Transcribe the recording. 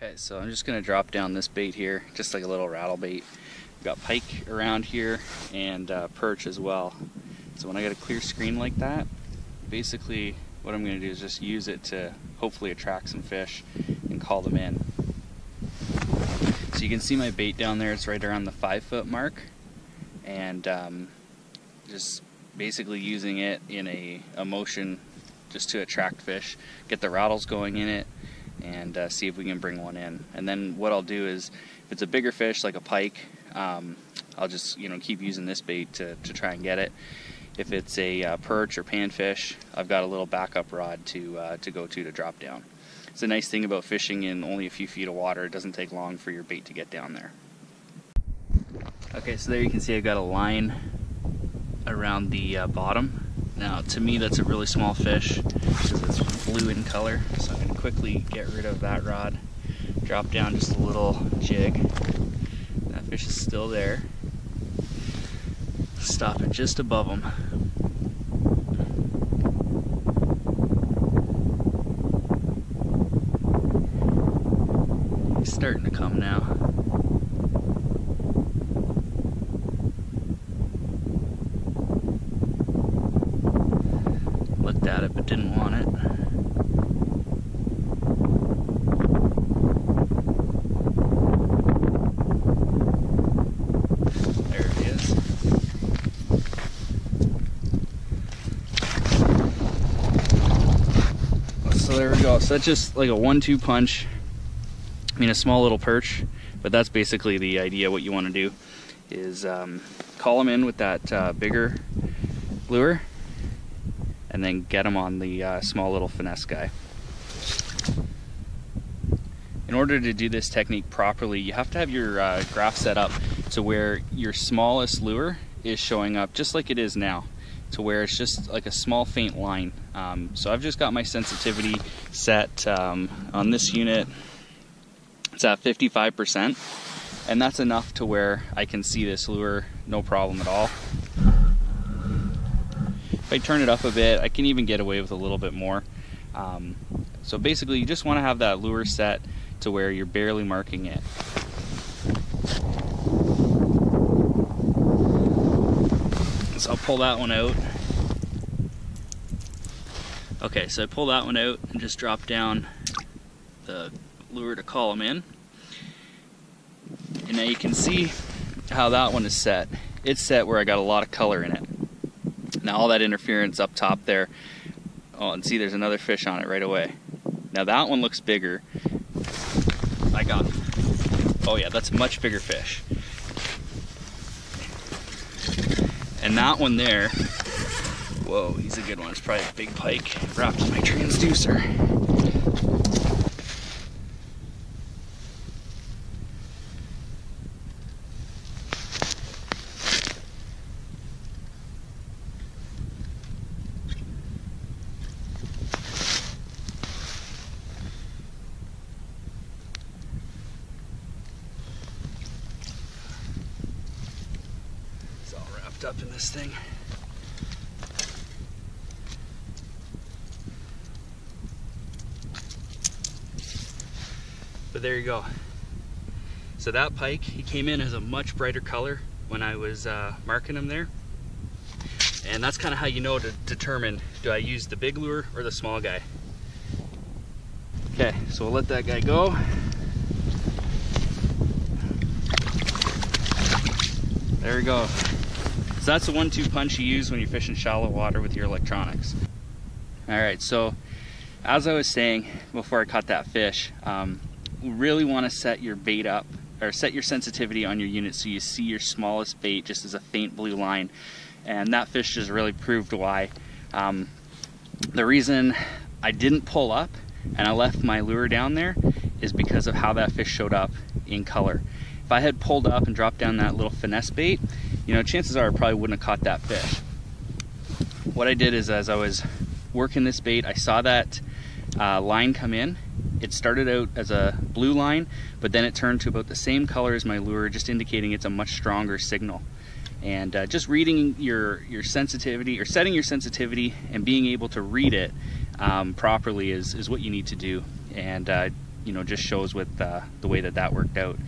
Okay, so I'm just going to drop down this bait here, just like a little rattle bait. We've got pike around here and perch as well. So when I got a clear screen like that, basically what I'm going to do is just use it to hopefully attract some fish and call them in. So you can see my bait down there, it's right around the 5-foot mark, and just basically using it in a motion just to attract fish, get the rattles going in it, and see if we can bring one in. And then what I'll do is, if it's a bigger fish like a pike, I'll just keep using this bait to try and get it. If it's a perch or panfish, I've got a little backup rod to go to drop down. It's a nice thing about fishing in only a few feet of water. It doesn't take long for your bait to get down there. Okay, so there you can see I've got a line around the bottom. Now, to me, that's a really small fish because it's blue in color. So I'm going to quickly get rid of that rod, drop down just a little jig. That fish is still there. Stop it just above him. He's starting to come now. Looked at it but didn't want it. There it is. So there we go. So that's just like a 1-2 punch. I mean, a small little perch, but that's basically the idea. What you want to do is call them in with that bigger lure, and then get them on the small little finesse guy. In order to do this technique properly, you have to have your graph set up to where your smallest lure is showing up just like it is now, to where it's just like a small faint line. So I've just got my sensitivity set on this unit. It's at 55%, and that's enough to where I can see this lure no problem at all. If I turn it up a bit, I can even get away with a little bit more. So basically, you just want to have that lure set to where you're barely marking it. So I'll pull that one out. Okay, so I pull that one out and just drop down the lure to call them in. And now you can see how that one is set. It's set where I got a lot of color in it. Now all that interference up top there, oh, and see there's another fish on it right away. Now that one looks bigger. I got him. Oh yeah, that's a much bigger fish. And that one there, whoa, he's a good one. It's probably a big pike wrapped in my transducer. Up in this thing. But there you go. So that pike, he came in as a much brighter color when I was marking him there. And that's kind of how you know to determine, do I use the big lure or the small guy? Okay, so we'll let that guy go. There we go. So that's the 1-2 punch you use when you're fishing shallow water with your electronics. Alright, so as I was saying before I caught that fish, you really want to set your bait up, or set your sensitivity on your unit so you see your smallest bait just as a faint blue line. And that fish just really proved why. The reason I didn't pull up and I left my lure down there is because of how that fish showed up in color. If I had pulled up and dropped down that little finesse bait, chances are I probably wouldn't have caught that fish. What I did is, as I was working this bait, I saw that line come in. It started out as a blue line, but then it turned to about the same color as my lure, just indicating it's a much stronger signal. And just reading your sensitivity, or setting your sensitivity and being able to read it properly is what you need to do. And you know, just shows with the way that worked out.